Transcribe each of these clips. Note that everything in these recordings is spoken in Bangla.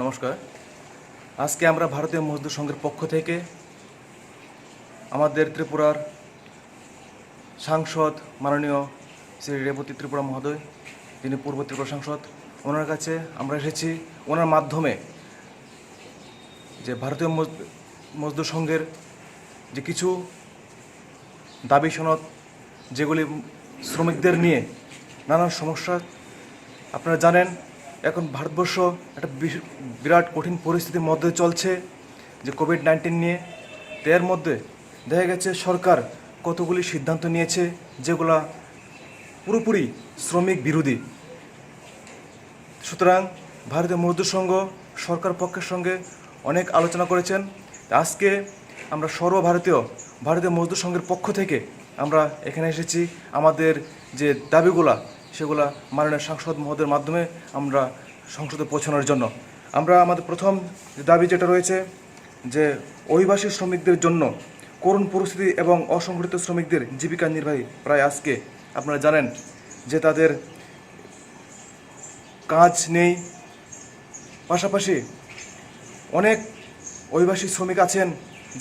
নমস্কার। আজকে আমরা ভারতীয় মজদুর সংঘের পক্ষ থেকে আমাদের ত্রিপুরার সাংসদ মাননীয় শ্রী রেবতী ত্রিপুরা মহোদয়, তিনি পূর্ব ত্রিপুরা সাংসদ, ওনার কাছে আমরা এসেছি ওনার মাধ্যমে যে ভারতীয় মজদুর সংঘের যে কিছু দাবি সনদ, যেগুলি শ্রমিকদের নিয়ে নানান সমস্যা। আপনারা জানেন এখন ভারতবর্ষ একটা বিরাট কঠিন পরিস্থিতির মধ্যে চলছে, যে কোভিড-19 নিয়ে। এর মধ্যে দেখা গেছে সরকার কতগুলি সিদ্ধান্ত নিয়েছে যেগুলা পুরোপুরি শ্রমিক বিরোধী। সুতরাং ভারতীয় মজদুর সংঘ সরকার পক্ষের সঙ্গে অনেক আলোচনা করেছেন। আজকে আমরা ভারতীয় মজদুর সংঘের পক্ষ থেকে আমরা এখানে এসেছি আমাদের যে দাবিগুলা সেগুলা মাননীয় সাংসদ মহোদয়ের মাধ্যমে আমরা সংসদে পৌঁছানোর জন্য। আমরা আমাদের প্রথম দাবি যেটা রয়েছে যে অভিবাসী শ্রমিকদের জন্য করুণ পরিস্থিতি এবং অসংগঠিত শ্রমিকদের জীবিকা নির্বাহী প্রায় আজকে আপনারা জানেন যে তাদের কাজ নেই। পাশাপাশি অনেক অভিবাসী শ্রমিক আছেন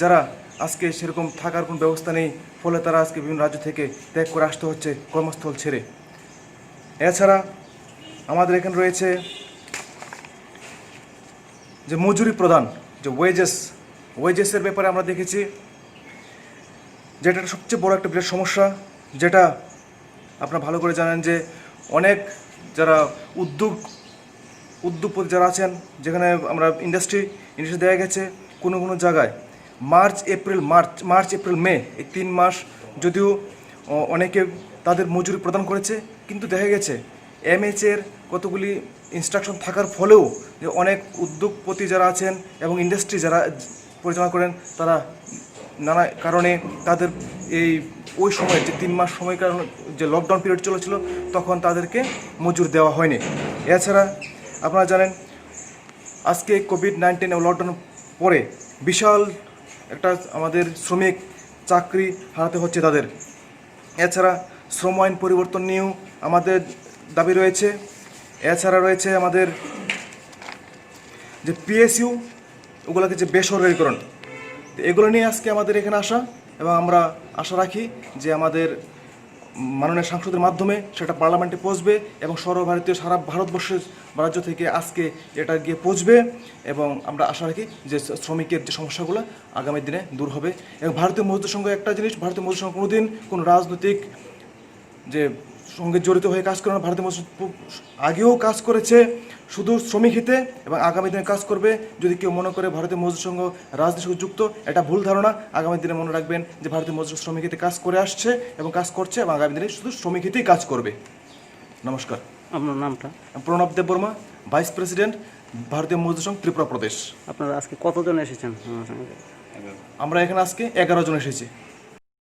যারা আজকে সেরকম থাকার কোনো ব্যবস্থা নেই, ফলে তারা আজকে বিভিন্ন রাজ্য থেকে ত্যাগ করে আসতে হচ্ছে কর্মস্থল ছেড়ে। এছাড়া আমাদের এখানে রয়েছে যে মজুরি প্রদান, যে ওয়েজেসের ব্যাপারে আমরা দেখেছি যেটা সবচেয়ে বড় একটা বিরাট সমস্যা, যেটা আপনারা ভালো করে জানেন যে অনেক যারা উদ্যোগপতি যারা আছেন, যেখানে আমরা ইন্ডাস্ট্রি দেখা গেছে কোনো কোনো জায়গায় মার্চ এপ্রিল মে এই 3 মাস যদিও অনেকে তাদের মজুরি প্রদান করেছে, কিন্তু দেখা গেছে এমএইচের কতগুলি ইনস্ট্রাকশন থাকার ফলেও যে অনেক উদ্যোগপতি যারা আছেন এবং ইন্ডাস্ট্রি যারা পরিচালনা করেন তারা নানা কারণে তাদের ওই সময় যে 3 মাস সময় কারণে যে লকডাউন পিরিয়ড চলেছিল তখন তাদেরকে মজুরি দেওয়া হয়নি। এছাড়া আপনারা জানেন আজকে কোভিড-19 এবং লকডাউনের পরে বিশাল একটা আমাদের শ্রমিক চাকরি হারাতে হচ্ছে তাদের। এছাড়া শ্রম আইন পরিবর্তন নিয়েও আমাদের দাবি রয়েছে। এছাড়া রয়েছে আমাদের যে পিএসইউ, ওগুলোকে যে বেসরকারিকরণ, এগুলো নিয়ে আজকে আমাদের এখানে আসা, এবং আমরা আশা রাখি যে আমাদের মাননীয় সাংসদের মাধ্যমে সেটা পার্লামেন্টে পৌঁছবে এবং সর্বভারতীয় সারা ভারতবর্ষের রাজ্য থেকে আজকে এটা গিয়ে পৌঁছবে, এবং আমরা আশা রাখি যে শ্রমিকের যে সমস্যাগুলো আগামী দিনে দূর হবে। এবং ভারতীয় মজদুর সংঘ একটা জিনিস, ভারতীয় মজদুর সংঘ কোনোদিন কোনো রাজনৈতিক যে সঙ্গে জড়িত হয়ে কাজ করে না। ভারতীয় মজদুর আগেও কাজ করেছে শুধু শ্রমিক হিতে, এবং আগামী দিনে কাজ করবে। যদি কেউ মনে করে ভারতীয় মজদুর সংঘ রাজনীতির সঙ্গে যুক্ত, এটা ভুল ধারণা। আগামী দিনে মনে রাখবেন যে ভারতীয় মজদুর শ্রমিক হিতে কাজ করে আসছে এবং কাজ করছে, এবং আগামী দিনে শুধু শ্রমিক হিতেই কাজ করবে। নমস্কার। আপনার নামটা? প্রণব দেববর্মা, ভাইস প্রেসিডেন্ট, ভারতীয় মজদুর সংঘ ত্রিপুরা প্রদেশ। আপনারা আজকে কতজন এসেছেন? আমরা এখানে আজকে 11 জন এসেছি।